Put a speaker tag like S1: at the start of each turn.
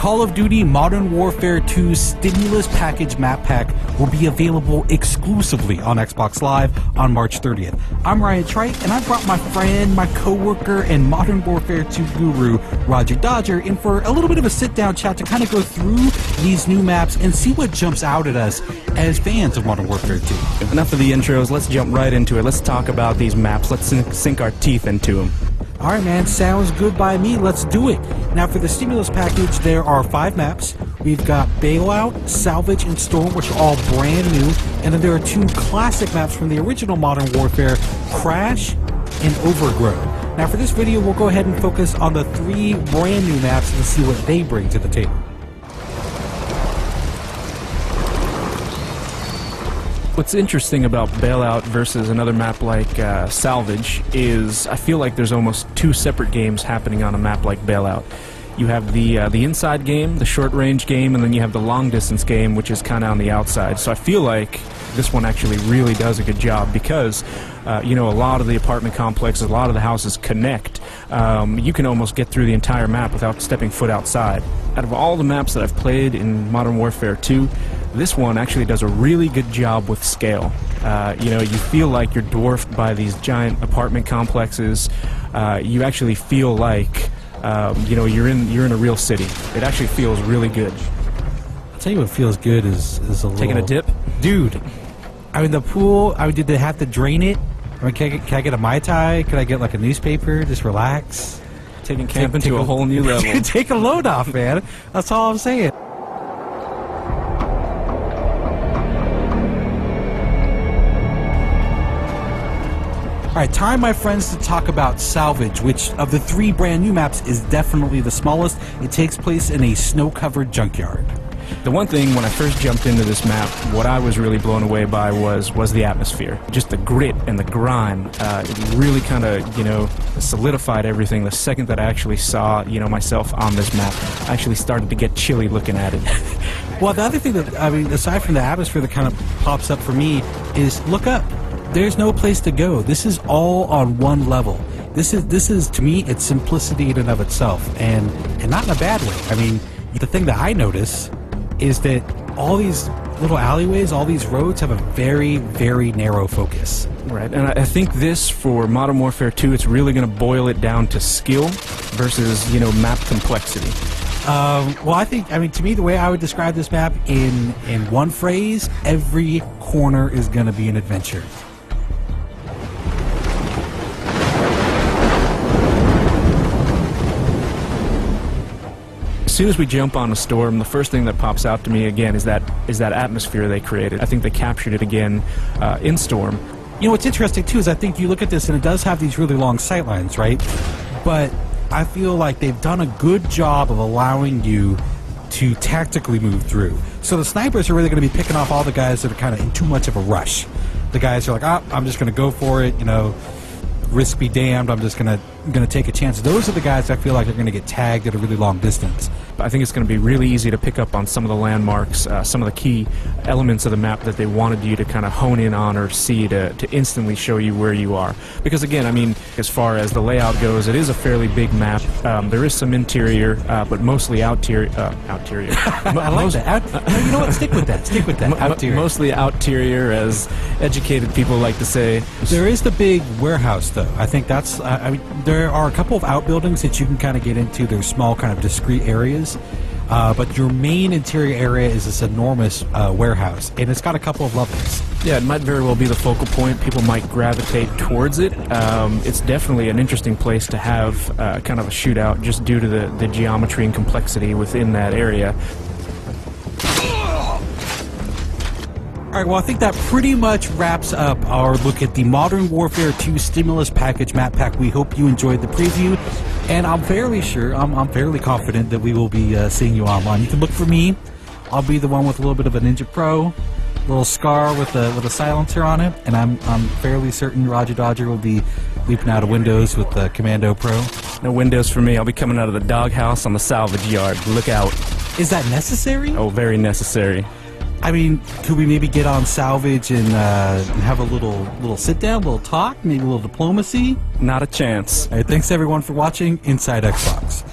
S1: Call of Duty Modern Warfare 2 Stimulus Package Map Pack will be available exclusively on Xbox Live on March 30th. I'm Ryan Trite, and I brought my friend, my co-worker, and Modern Warfare 2 guru, Roger Dodger, in for a little bit of a sit-down chat to kind of go through these new maps and see what jumps out at us as fans of Modern Warfare 2.
S2: Enough of the intros, let's jump right into it. Let's talk about these maps. Let's sink our teeth into them.
S1: Alright man, sounds good by me, let's do it. Now for the Stimulus Package, there are 5 maps. We've got Bailout, Salvage, and Storm, which are all brand new. And then there are 2 classic maps from the original Modern Warfare, Crash and Overgrown. Now for this video, we'll go ahead and focus on the 3 brand new maps and see what they bring to the table.
S2: What's interesting about Bailout versus another map like Salvage is I feel like there's almost 2 separate games happening on a map like Bailout. You have the inside game, the short-range game, and then you have the long-distance game, which is kind of on the outside. So I feel like this one actually really does a good job because, you know, a lot of the apartment complexes, a lot of the houses connect. You can almost get through the entire map without stepping foot outside. Out of all the maps that I've played in Modern Warfare 2, this one actually does a really good job with scale. You know, you feel like you're dwarfed by these giant apartment complexes. You actually feel like, you know, you're in a real city. It actually feels really good.
S1: I'll tell you what feels good is a little...
S2: Taking a dip?
S1: Dude, I mean, the pool, I mean, did they have to drain it? I mean, can I get a Mai Tai? Could I get, like, a newspaper? Just relax?
S2: Taking camping to a whole new level.
S1: Take a load off, man. That's all I'm saying. Alright, time, my friends, to talk about Salvage, which of the 3 brand new maps is definitely the smallest. It takes place in a snow-covered junkyard.
S2: The one thing, when I first jumped into this map, what I was really blown away by was the atmosphere. Just the grit and the grime. It really kind of, you know, solidified everything. The second that I actually saw, you know, myself on this map, I actually started to get chilly looking at it.
S1: Well, the other thing that, I mean, aside from the atmosphere that kind of pops up for me, is look up. There's no place to go. This is all on one level. This is to me, it's simplicity in and of itself, and not in a bad way. I mean, the thing that I notice is that all these little alleyways, all these roads have a very, very narrow focus.
S2: Right, and I think this, for Modern Warfare 2, it's really going to boil it down to skill versus, you know, map complexity.
S1: Well, I mean, to me, the way I would describe this map in one phrase, every corner is going to be an adventure.
S2: As soon as we jump on a Storm, the first thing that pops out to me again is that atmosphere they created. I think they captured it again in Storm.
S1: You know what's interesting too is I think you look at this and it does have these really long sightlines, right? But I feel like they've done a good job of allowing you to tactically move through. So the snipers are really going to be picking off all the guys that are kind of in too much of a rush. The guys are like, oh, I'm just going to go for it, you know, risk be damned, I'm just gonna take a chance. Those are the guys I feel like are gonna get tagged at a really long distance.
S2: I think it's going to be really easy to pick up on some of the landmarks, some of the key elements of the map that they wanted you to kind of hone in on or see to instantly show you where you are. Because again, I mean, as far as the layout goes, it is a fairly big map. There is some interior, but mostly outerior.
S1: I like that. You know what? Stick with that. Stick with that. Outerior.
S2: Mostly outerior, as educated people like to say.
S1: There is the big warehouse, though. I think that's. I mean, there are a couple of outbuildings that you can kind of get into. They're small, kind of discrete areas. But your main interior area is this enormous warehouse, and it's got a couple of levels.
S2: Yeah, it might very well be the focal point. People might gravitate towards it. It's definitely an interesting place to have kind of a shootout just due to the geometry and complexity within that area.
S1: Alright, well I think that pretty much wraps up our look at the Modern Warfare 2 Stimulus Package Map Pack. We hope you enjoyed the preview, and I'm fairly sure, I'm fairly confident that we will be seeing you online. You can look for me. I'll be the one with a little bit of a Ninja Pro, little scar with a silencer on it, and I'm fairly certain Roger Dodger will be leaping out of windows with the Commando Pro.
S2: No windows for me. I'll be coming out of the doghouse on the salvage yard. Look out.
S1: Is that necessary?
S2: Oh, very necessary.
S1: I mean, could we maybe get on Salvage and have a little sit-down, a little talk, maybe a little diplomacy?
S2: Not a chance.
S1: All right, thanks everyone for watching Inside Xbox.